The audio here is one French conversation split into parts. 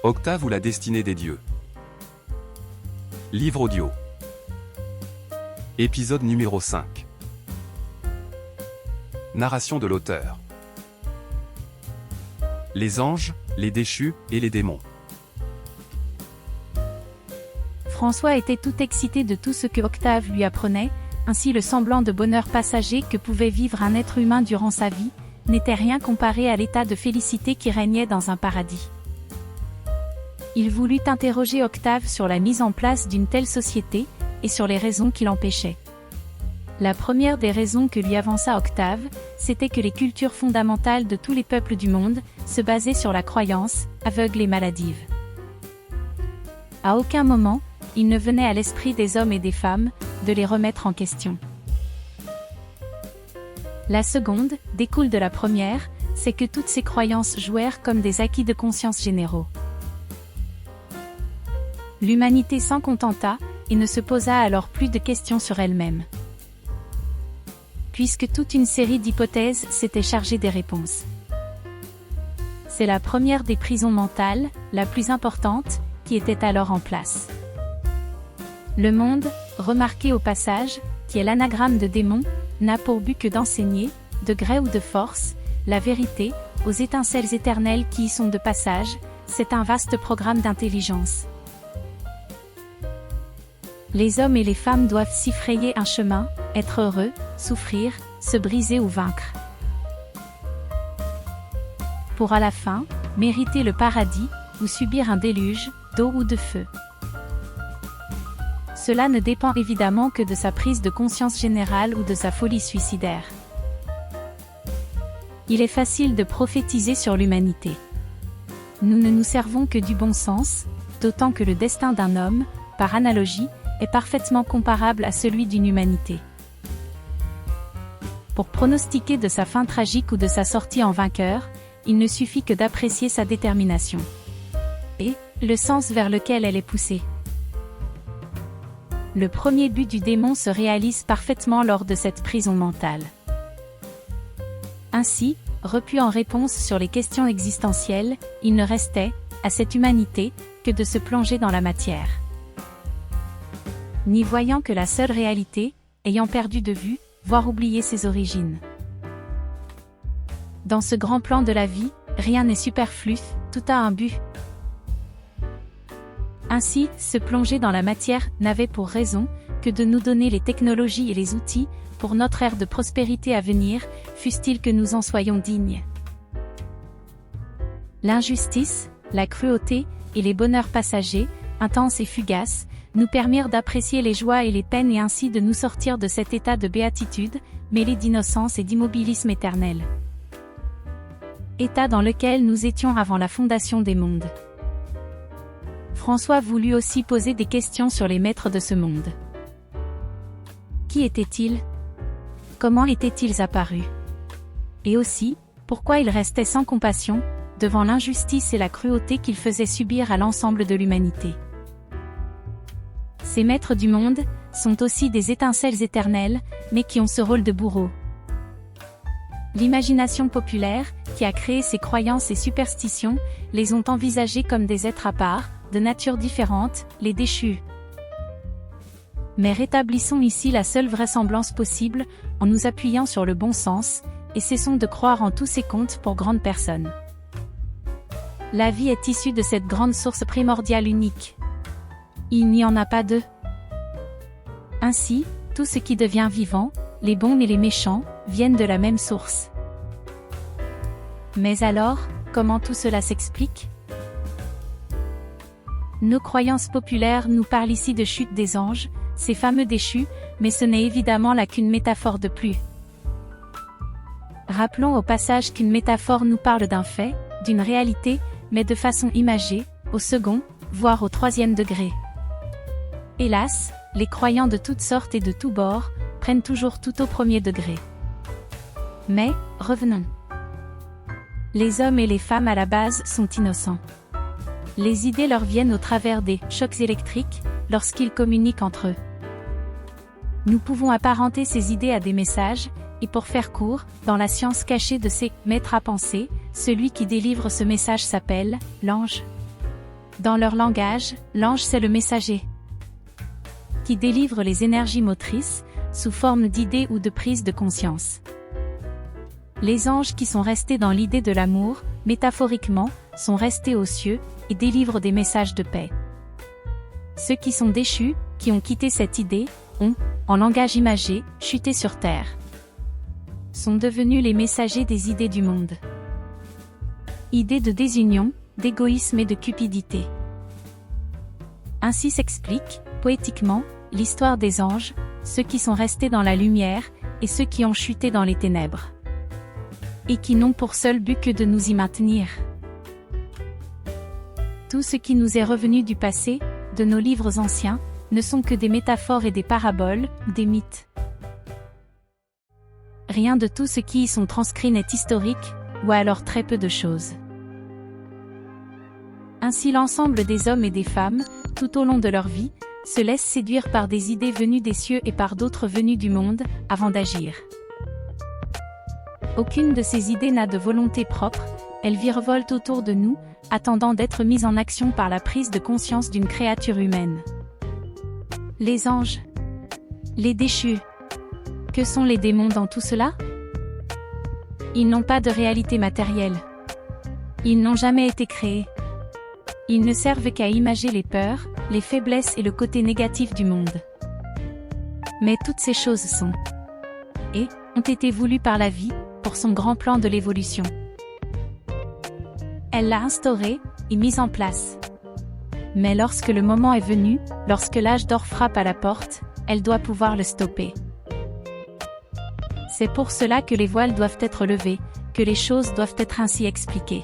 Octave ou la destinée des dieux. Livre audio. Épisode numéro 5. Narration de l'auteur. Les anges, les déchus et les démons. François était tout excité de tout ce que Octave lui apprenait, ainsi le semblant de bonheur passager que pouvait vivre un être humain durant sa vie, n'était rien comparé à l'état de félicité qui régnait dans un paradis. Il voulut interroger Octave sur la mise en place d'une telle société, et sur les raisons qui l'empêchaient. La première des raisons que lui avança Octave, c'était que les cultures fondamentales de tous les peuples du monde se basaient sur la croyance, aveugle et maladive. À aucun moment, il ne venait à l'esprit des hommes et des femmes, de les remettre en question. La seconde, découle de la première, c'est que toutes ces croyances jouèrent comme des acquis de conscience généraux. L'humanité s'en contenta, et ne se posa alors plus de questions sur elle-même. Puisque toute une série d'hypothèses s'était chargée des réponses. C'est la première des prisons mentales, la plus importante, qui était alors en place. Le monde, remarqué au passage, qui est l'anagramme de démon, n'a pour but que d'enseigner, de gré ou de force, la vérité, aux étincelles éternelles qui y sont de passage, c'est un vaste programme d'intelligence. Les hommes et les femmes doivent s'y frayer un chemin, être heureux, souffrir, se briser ou vaincre. Pour à la fin, mériter le paradis, ou subir un déluge, d'eau ou de feu. Cela ne dépend évidemment que de sa prise de conscience générale ou de sa folie suicidaire. Il est facile de prophétiser sur l'humanité. Nous ne nous servons que du bon sens, d'autant que le destin d'un homme, par analogie, est parfaitement comparable à celui d'une humanité. Pour pronostiquer de sa fin tragique ou de sa sortie en vainqueur, il ne suffit que d'apprécier sa détermination. Et, le sens vers lequel elle est poussée. Le premier but du démon se réalise parfaitement lors de cette prison mentale. Ainsi, repu en réponse sur les questions existentielles, il ne restait, à cette humanité, que de se plonger dans la matière. N'y voyant que la seule réalité, ayant perdu de vue, voire oublié ses origines. Dans ce grand plan de la vie, rien n'est superflu, tout a un but. Ainsi, se plonger dans la matière n'avait pour raison que de nous donner les technologies et les outils pour notre ère de prospérité à venir, fût-il que nous en soyons dignes. L'injustice, la cruauté et les bonheurs passagers, intenses et fugaces, nous permirent d'apprécier les joies et les peines et ainsi de nous sortir de cet état de béatitude, mêlé d'innocence et d'immobilisme éternel. État dans lequel nous étions avant la fondation des mondes. François voulut aussi poser des questions sur les maîtres de ce monde. Qui étaient-ils? Comment étaient-ils apparus? Et aussi, pourquoi ils restaient sans compassion, devant l'injustice et la cruauté qu'ils faisaient subir à l'ensemble de l'humanité. Ces maîtres du monde sont aussi des étincelles éternelles, mais qui ont ce rôle de bourreaux. L'imagination populaire, qui a créé ces croyances et superstitions, les ont envisagés comme des êtres à part, de nature différente, les déchus. Mais rétablissons ici la seule vraisemblance possible, en nous appuyant sur le bon sens, et cessons de croire en tous ces contes pour grandes personnes. La vie est issue de cette grande source primordiale unique. Il n'y en a pas deux. Ainsi, tout ce qui devient vivant, les bons et les méchants, viennent de la même source. Mais alors, comment tout cela s'explique? Nos croyances populaires nous parlent ici de chute des anges, ces fameux déchus, mais ce n'est évidemment là qu'une métaphore de plus. Rappelons au passage qu'une métaphore nous parle d'un fait, d'une réalité, mais de façon imagée, au second, voire au troisième degré. Hélas, les croyants de toutes sortes et de tous bords, prennent toujours tout au premier degré. Mais, revenons. Les hommes et les femmes à la base sont innocents. Les idées leur viennent au travers des chocs électriques, lorsqu'ils communiquent entre eux. Nous pouvons apparenter ces idées à des messages, et pour faire court, dans la science cachée de ces maîtres à penser, celui qui délivre ce message s'appelle l'ange. Dans leur langage, l'ange c'est le messager qui délivre les énergies motrices, sous forme d'idées ou de prise de conscience. Les anges qui sont restés dans l'idée de l'amour, métaphoriquement, sont restés aux cieux, et délivrent des messages de paix. Ceux qui sont déchus, qui ont quitté cette idée, ont, en langage imagé, chuté sur terre. Sont devenus les messagers des idées du monde. Idées de désunion, d'égoïsme et de cupidité. Ainsi s'explique, poétiquement, l'histoire des anges, ceux qui sont restés dans la lumière, et ceux qui ont chuté dans les ténèbres. Et qui n'ont pour seul but que de nous y maintenir. Tout ce qui nous est revenu du passé, de nos livres anciens, ne sont que des métaphores et des paraboles, des mythes. Rien de tout ce qui y sont transcrits n'est historique, ou alors très peu de choses. Ainsi l'ensemble des hommes et des femmes, tout au long de leur vie, se laissent séduire par des idées venues des cieux et par d'autres venues du monde, avant d'agir. Aucune de ces idées n'a de volonté propre, elles virevoltent autour de nous, attendant d'être mises en action par la prise de conscience d'une créature humaine. Les anges. Les déchus. Que sont les démons dans tout cela? Ils n'ont pas de réalité matérielle. Ils n'ont jamais été créés. Ils ne servent qu'à imager les peurs, les faiblesses et le côté négatif du monde. Mais toutes ces choses sont et ont été voulues par la vie, pour son grand plan de l'évolution. Elle l'a instauré et mis en place. Mais lorsque le moment est venu, lorsque l'âge d'or frappe à la porte, elle doit pouvoir le stopper. C'est pour cela que les voiles doivent être levés, que les choses doivent être ainsi expliquées.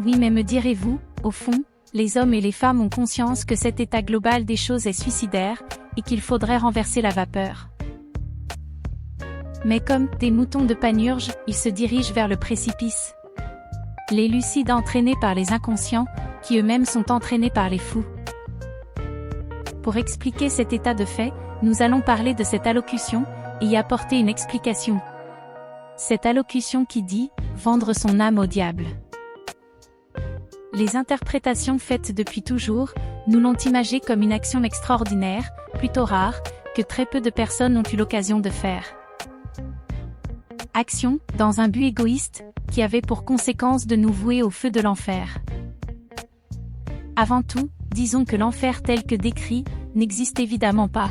Oui, mais me direz-vous, au fond, les hommes et les femmes ont conscience que cet état global des choses est suicidaire, et qu'il faudrait renverser la vapeur. Mais comme des moutons de Panurge, ils se dirigent vers le précipice. Les lucides entraînés par les inconscients, qui eux-mêmes sont entraînés par les fous. Pour expliquer cet état de fait, nous allons parler de cette allocution, et y apporter une explication. Cette allocution qui dit « vendre son âme au diable ». Les interprétations faites depuis toujours, nous l'ont imagée comme une action extraordinaire, plutôt rare, que très peu de personnes ont eu l'occasion de faire. Action, dans un but égoïste, qui avait pour conséquence de nous vouer au feu de l'enfer. Avant tout, disons que l'enfer tel que décrit, n'existe évidemment pas.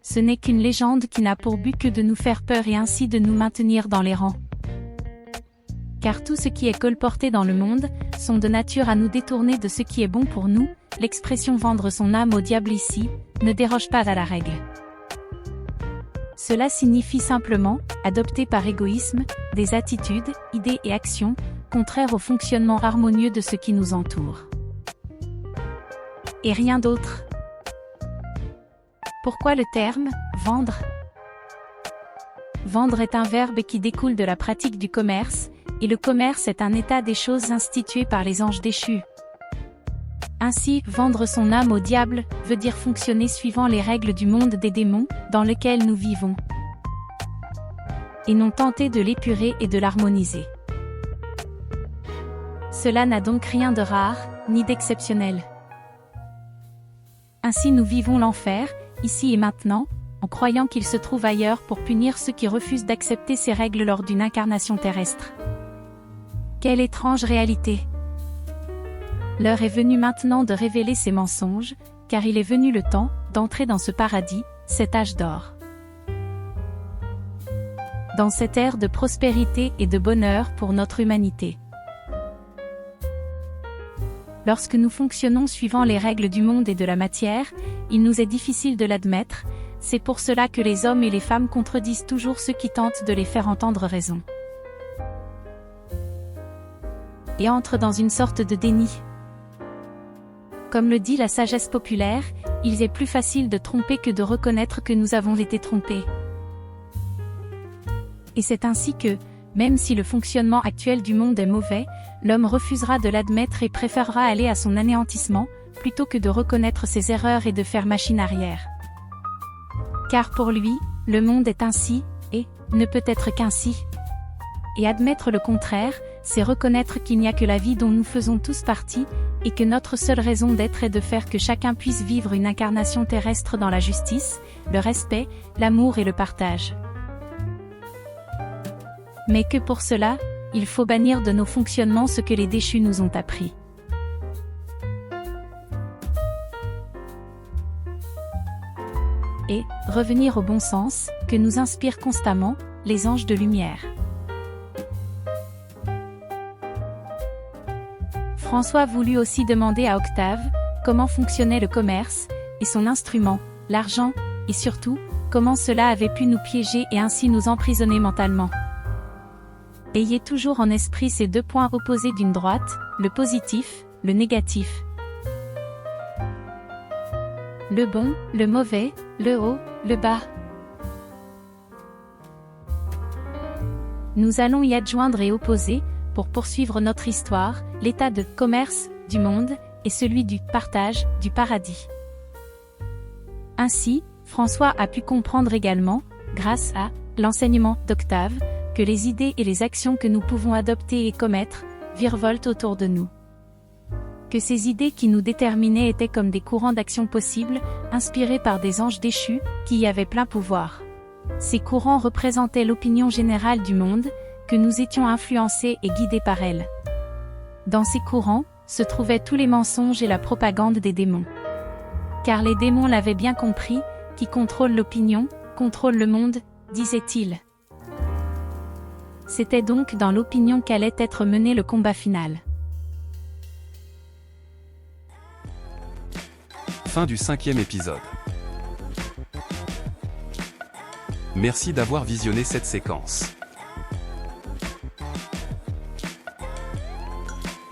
Ce n'est qu'une légende qui n'a pour but que de nous faire peur et ainsi de nous maintenir dans les rangs. Car tout ce qui est colporté dans le monde, sont de nature à nous détourner de ce qui est bon pour nous, l'expression vendre son âme au diable ici, ne déroge pas à la règle. Cela signifie simplement, adopter par égoïsme, des attitudes, idées et actions, contraires au fonctionnement harmonieux de ce qui nous entoure. Et rien d'autre. Pourquoi le terme « vendre » ? Vendre est un verbe qui découle de la pratique du commerce, et le commerce est un état des choses institué par les anges déchus. Ainsi, vendre son âme au diable, veut dire fonctionner suivant les règles du monde des démons, dans lequel nous vivons. Et non tenter de l'épurer et de l'harmoniser. Cela n'a donc rien de rare, ni d'exceptionnel. Ainsi nous vivons l'enfer, ici et maintenant, en croyant qu'il se trouve ailleurs pour punir ceux qui refusent d'accepter ces règles lors d'une incarnation terrestre. Quelle étrange réalité! L'heure est venue maintenant de révéler ces mensonges, car il est venu le temps d'entrer dans ce paradis, cet âge d'or. Dans cette ère de prospérité et de bonheur pour notre humanité. Lorsque nous fonctionnons suivant les règles du monde et de la matière, il nous est difficile de l'admettre, c'est pour cela que les hommes et les femmes contredisent toujours ceux qui tentent de les faire entendre raison. Et entrent dans une sorte de déni. Comme le dit la sagesse populaire, il est plus facile de tromper que de reconnaître que nous avons été trompés. Et c'est ainsi que, même si le fonctionnement actuel du monde est mauvais, l'homme refusera de l'admettre et préférera aller à son anéantissement, plutôt que de reconnaître ses erreurs et de faire machine arrière. Car pour lui, le monde est ainsi, et ne peut être qu'ainsi. Et admettre le contraire, c'est reconnaître qu'il n'y a que la vie dont nous faisons tous partie, et que notre seule raison d'être est de faire que chacun puisse vivre une incarnation terrestre dans la justice, le respect, l'amour et le partage. Mais que pour cela, il faut bannir de nos fonctionnements ce que les déchus nous ont appris. Et revenir au bon sens, que nous inspirent constamment les anges de lumière. François voulut aussi demander à Octave comment fonctionnait le commerce, et son instrument, l'argent, et surtout, comment cela avait pu nous piéger et ainsi nous emprisonner mentalement. Ayez toujours en esprit ces deux points opposés d'une droite, le positif, le négatif. Le bon, le mauvais, le haut, le bas. Nous allons y adjoindre et opposer, pour poursuivre notre histoire, l'état de commerce du monde et celui du partage du paradis. Ainsi, François a pu comprendre également, grâce à l'enseignement d'Octave, que les idées et les actions que nous pouvons adopter et commettre virevoltent autour de nous. Que ces idées qui nous déterminaient étaient comme des courants d'action possibles, inspirés par des anges déchus, qui y avaient plein pouvoir. Ces courants représentaient l'opinion générale du monde, que nous étions influencés et guidés par elle. Dans ces courants, se trouvaient tous les mensonges et la propagande des démons. Car les démons l'avaient bien compris, qui contrôle l'opinion, contrôle le monde, disait-il. C'était donc dans l'opinion qu'allait être mené le combat final. Fin du 5e épisode. Merci d'avoir visionné cette séquence.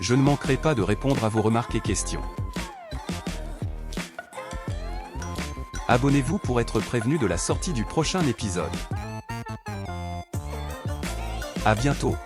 Je ne manquerai pas de répondre à vos remarques et questions. Abonnez-vous pour être prévenu de la sortie du prochain épisode. À bientôt.